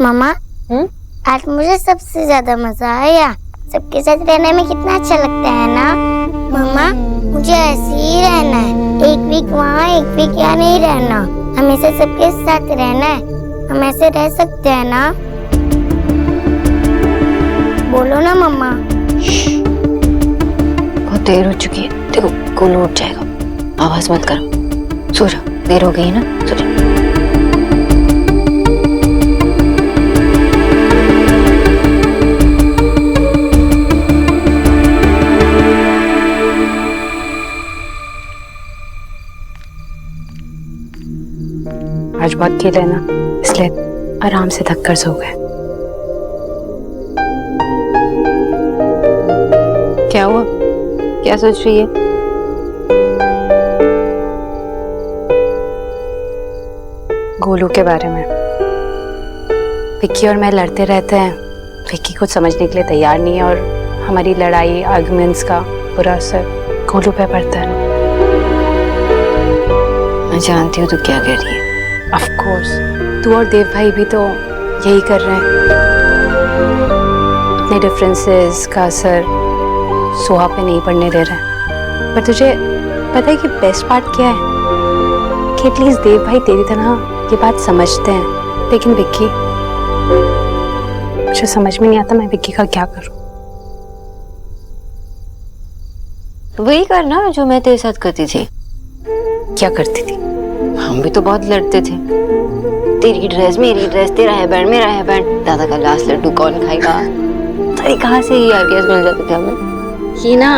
मामा आज मुझे सबसे ज्यादा मजा आया। सबके साथ रहने में कितना अच्छा लगता है ना। मामा मुझे ऐसे ही रहना है, एक वीक वहाँ एक वीक यहाँ नहीं रहना, हमेशा सबके साथ रहना है। हम ऐसे रह सकते हैं ना? बोलो ना मम्मा। बहुत देर हो चुकी है, देखो गोलू उठ जाएगा, आवाज मत करो, सो जाओ, देर हो गई है ना, सो जाओ। आज बहुत खेले ना, इसलिए आराम से थक कर सो गए। क्या हुआ, क्या सोच रही है? गोलू के बारे में। विक्की और मैं लड़ते रहते हैं, विक्की कुछ समझने के लिए तैयार नहीं है और हमारी लड़ाई आर्गुमेंट्स का बुरा असर गोलू पे पड़ता है। मैं जानती हूँ तू क्या कह रही है। ऑफ कोर्स, तू और देव भाई भी तो यही कर रहे हैं। अपने डिफरेंसेस का असर सोहा पे नहीं पड़ने दे रहे हैं। पर तुझे पता है कि बेस्ट पार्ट क्या है? कि एटलीस्ट देव भाई तेरी तरह ये बात समझते हैं, लेकिन विक्की, मुझे समझ में नहीं आता मैं विक्की का क्या करूं। वही करना जो मैं तेरे साथ करती थी। क्या करती थी? हम भी तो बहुत लड़ते थे। तेरी ड्रेस मेरी ड्रेस, तेरा है बैंड मेरा है बैंड, दादा का लास्ट लड्डू कौन खाएगा, तेरी कहाँ से ये आइडियाज मिल जाते थे हमें। ये ना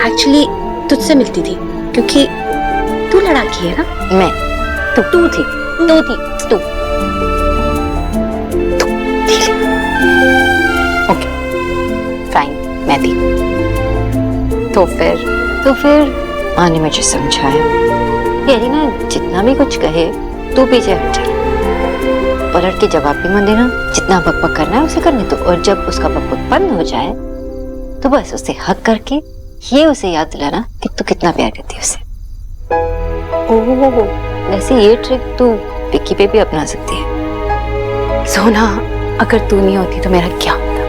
एक्चुअली तुझसे मिलती थी, क्योंकि तू लड़ाकी है ना। मैं तू थी। ओके फाइन, मैं थी। तो फिर माँ ने मुझे समझाया, यानी ना जितना भी कुछ कहे तू पीछे हट जा, पलट के जवाब भी मत देना, जितना बकबक करना है उसे करने दो, और जब उसका बकबक बंद हो जाए तो बस उसे हक करके ये उसे याद दिलाना कि तू कितना प्यार करती है उसे। ओह, वैसे ये ट्रिक तू विक्की पे भी अपना सकती है। सोना, अगर तू नहीं होती तो मेरा क्या होता?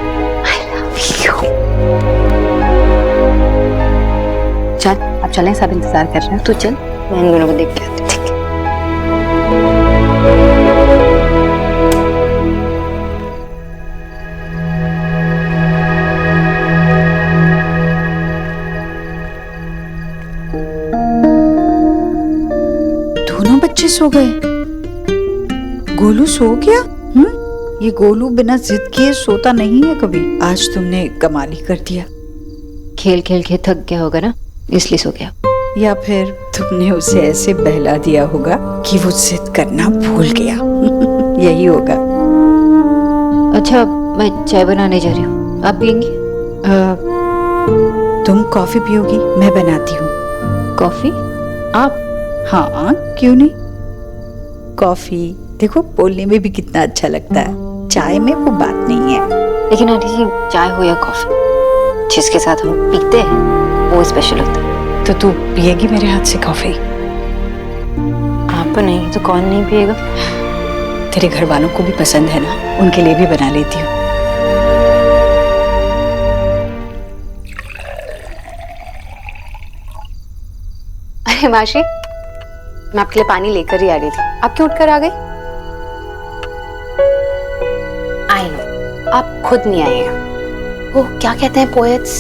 I love you. चल अब चलें, सब इंतजार कर रहे हैं। तू चल, मैं इन दोनों को देख के आती हूँ। ठीक है। दोनों बच्चे सो गए। गोलू सो गया? ये गोलू बिना जिद किए सोता नहीं है कभी। आज तुमने कमाल ही कर दिया। खेल खेल के थक गया होगा ना, इसलिए सो गया। या फिर तुमने उसे ऐसे बहला दिया होगा कि वो जिद करना भूल गया। यही होगा। अच्छा, मैं चाय बनाने जा रही हूँ, आप पियेंगी? तुम कॉफी पियोगी? मैं बनाती हूँ। कॉफी? आप? हाँ, क्यों नहीं। कॉफी देखो बोलने में भी कितना अच्छा लगता है, चाय में वो बात नहीं है। लेकिन आंटी जी, चाय हो या कॉफी, जिसके साथ हम पीते हैं वो स्पेशल होता है। तो तू पिएगी मेरे हाथ से कॉफी? आप नहीं तो कौन नहीं पिएगा? तेरे घर वालों को भी पसंद है ना, उनके लिए भी बना लेती हूँ। अरे माशी, मैं आपके लिए पानी लेकर ही आ रही थी, आप क्यों उठकर आ गई? आई नो, आप खुद नहीं आई हैं। वो क्या कहते हैं पोएट्स,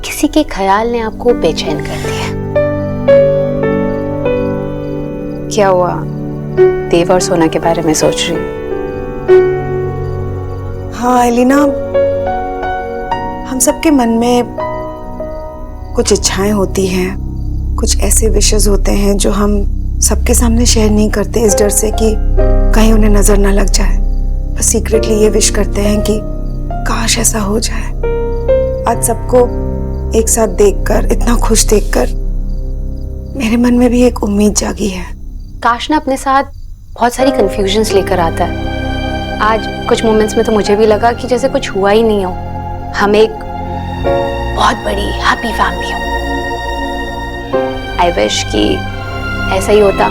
किसी के ख्याल ने आपको बेचैन कर दिया। क्या हुआ? देव और सोना के बारे में सोच रही? हाँ एलिना, हम सबके मन में कुछ इच्छाएं होती हैं, कुछ ऐसे विशेस होते हैं जो हम सबके सामने शेयर नहीं करते, इस डर से कि कहीं उन्हें नजर ना लग जाए। बस सीक्रेटली ये विश करते हैं कि काश ऐसा हो जाए। आज सबको एक साथ देखकर, इतना खुश देखकर मेरे मन में भी एक उम्मीद जागी है। काश ना अपने साथ बहुत सारी कंफ्यूजन्स लेकर आता है। आज कुछ मोमेंट्स में तो मुझे भी लगा कि जैसे कुछ हुआ ही नहीं हो, हम एक बहुत बड़ी हैप्पी फैमिली हो। आई विश कि ऐसा ही होता,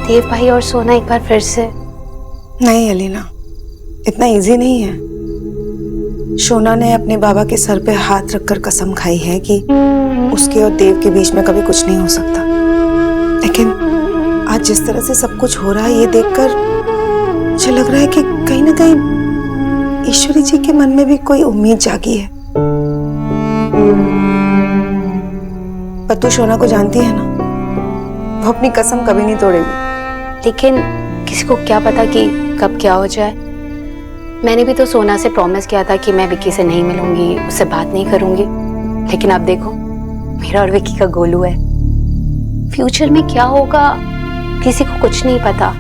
देव भाई और सोना एक बार फिर से। नहीं एलिना, इतना इजी नहीं है। शोना ने अपने बाबा के सर पे हाथ रखकर कसम खाई है कि उसके और देव के बीच में कभी कुछ नहीं हो सकता। लेकिन आज जिस तरह से सब कुछ हो रहा है, ये देखकर मुझे लग रहा है कि कहीं ना कहीं ईश्वरी जी के मन में भी कोई उम्मीद जागी है। पर तू शोना को जानती है ना, वो अपनी कसम कभी नहीं तोड़ेगी। लेकिन किसी को क्या पता कि कब क्या हो जाए। मैंने भी तो सोना से प्रॉमिस किया था कि मैं विक्की से नहीं मिलूंगी, उससे बात नहीं करूंगी। लेकिन अब देखो, मेरा और विक्की का गोलू है। फ्यूचर में क्या होगा किसी को कुछ नहीं पता।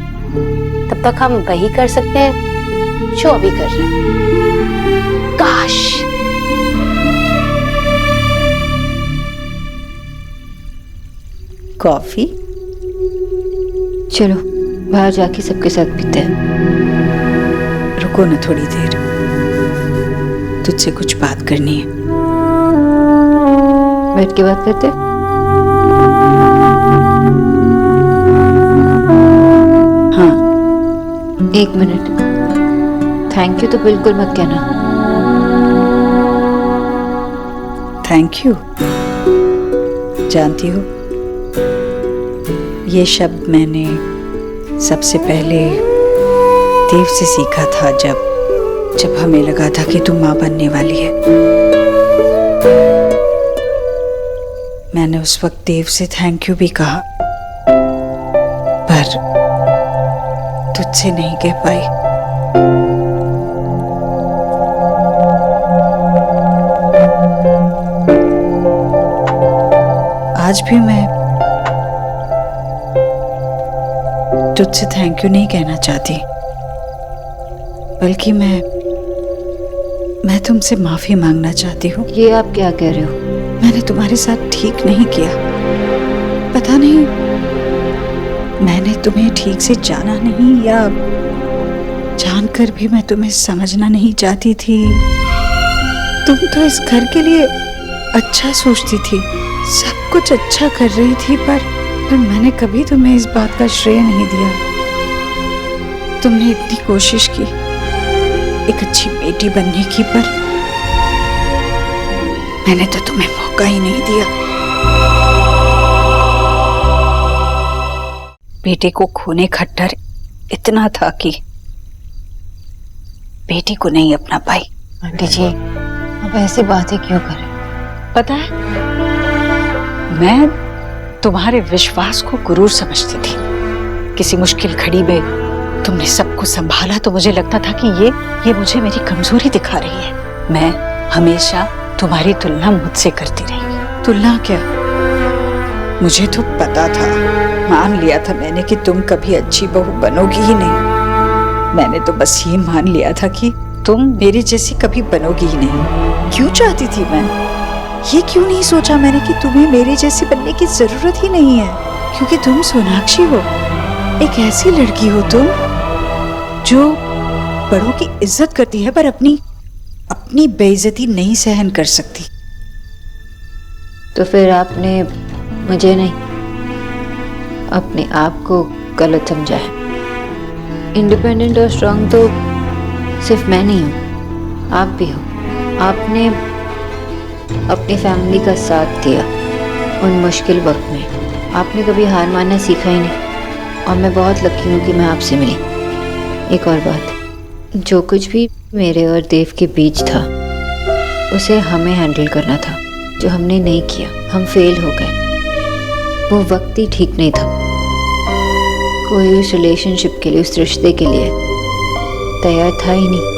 तब तक हम वही कर सकते हैं जो अभी कर रहे हैं। काश कॉफी? चलो बाहर जाके सबके साथ पीते हैं। रुको ना थोड़ी देर, तुझसे कुछ बात करनी है। बैठ के बात करते हैं। हाँ, 1 मिनट। थैंक यू तो बिल्कुल मत कहना। Thank you. जानती हो, ये शब्द मैंने सबसे पहले देव से सीखा था जब हमें लगा था कि तू माँ बनने वाली है। मैंने उस वक्त देव से थैंक यू भी कहा, पर तुझसे नहीं कह पाई। आज भी मैं तुझसे थैंक यू नहीं कहना चाहती, बल्कि मैं तुमसे माफी मांगना चाहती हूँ। ये आप क्या कह रहे हो? मैंने तुम्हारे साथ ठीक नहीं किया। पता नहीं मैंने तुम्हें ठीक से जाना नहीं, या जानकर भी मैं तुम्हें समझना नहीं चाहती थी। तुम तो इस घर के लिए अच्छा सोचती थी, सब कुछ अच्छा कर रही थी, पर मैंने कभी तुम्हें इस बात का श्रेय नहीं दिया। तुमने इतनी कोशिश की एक अच्छी बेटी बनने की, पर मैंने तो तुम्हें मौका ही नहीं दिया। बेटे को खोने का डर इतना था कि बेटी को नहीं अपना पाई। आंटी जी, अब ऐसी बातें क्यों करें? पता है, मैं तुम्हारे विश्वास को गुरूर समझती थी। किसी मुश्किल घड़ी में तुमने सबको संभाला तो मुझे लगता था कि ये मुझे मेरी कमजोरी दिखा रही है। मैं हमेशा तुम्हारी तुलना मुझसे करती रही। तुलना क्या, मुझे तो पता था, मान लिया था मैंने कि तुम कभी अच्छी बहू बनोगी ही नहीं। मैंने तो बस ये मान लिया था कि तुम मेरी जैसी कभी बनोगी ही नहीं। क्यों चाहती थी मैं? ये क्यों नहीं सोचा मैंने कि तुम्हें मेरे जैसी बनने की जरूरत ही नहीं है, क्योंकि तुम सोनाक्षी हो, एक ऐसी लड़की हो तुम जो बड़ों की इज्जत करती है, पर अपनी बेइज्जती नहीं सहन कर सकती। तो फिर आपने मुझे नहीं, अपने आप को गलत समझा है। इंडिपेंडेंट और स्ट्रांग तो सिर्फ मैं नहीं हूँ, आप भी हो। आपने अपनी फैमिली का साथ दिया उन मुश्किल वक्त में। आपने कभी हार मानना सीखा ही नहीं, और मैं बहुत लकी हूँ कि मैं आपसे मिली। एक और बात, जो कुछ भी मेरे और देव के बीच था उसे हमें हैंडल करना था। जो हमने नहीं किया, हम फेल हो गए। वो वक्त ही ठीक नहीं था। कोई उस रिलेशनशिप के लिए, उस रिश्ते के लिए तैयार था ही नहीं।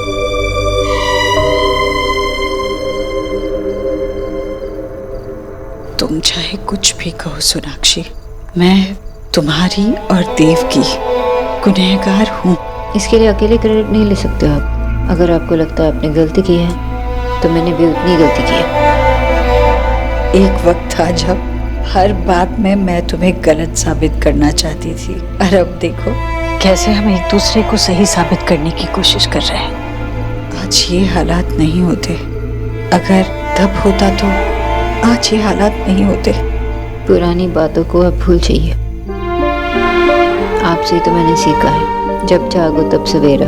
तुम चाहे कुछ भी कहो सोनाक्षी, मैं तुम्हारी और देव की गुनहगार हूँ। इसके लिए अकेले क्रेडिट नहीं ले सकते हो आप। अगर आपको लगता है आपने गलती की है तो मैंने भी उतनी गलती की है। एक वक्त था जब हर बात में मैं तुम्हें गलत साबित करना चाहती थी, और अब देखो कैसे हम एक दूसरे को सही साबित करने की कोशिश कर रहे हैं। आज ये हालात नहीं होते, अगर तब होता तो आज ये हालात नहीं होते। पुरानी बातों को अब भूल जाइए। आपसे तो मैंने सीखा है, जब जागो तब सवेरा।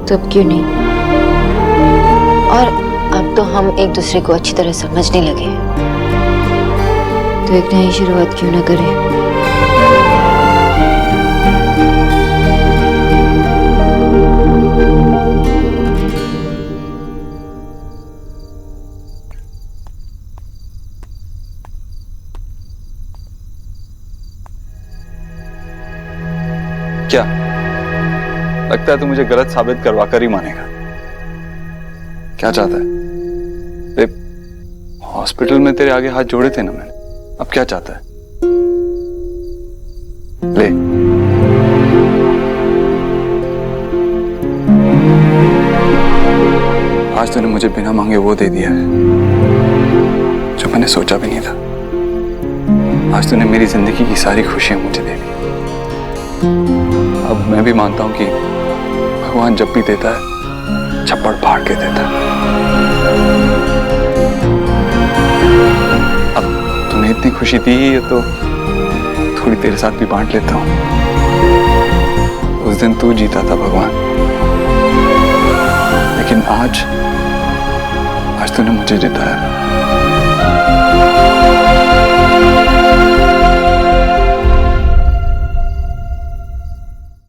तो अब क्यों नहीं? और अब तो हम एक दूसरे को अच्छी तरह समझने लगे हैं, तो एक नई शुरुआत क्यों ना करें? क्या लगता है तू मुझे गलत साबित करवा कर ही मानेगा? क्या चाहता है? हॉस्पिटल में तेरे आगे हाथ जोड़े थे ना मैंने, अब क्या चाहता है? ले, आज तूने मुझे बिना मांगे वो दे दिया है जो मैंने सोचा भी नहीं था। आज तूने मेरी जिंदगी की सारी खुशियां मुझे दे दी। अब मैं भी मानता हूं कि भगवान जब भी देता है छप्पड़ फाड़ के देता है। अब तूने इतनी खुशी दी है तो थोड़ी तेरे साथ भी बांट लेता हूं। उस दिन तू जीता था भगवान, लेकिन आज तूने मुझे जिताया।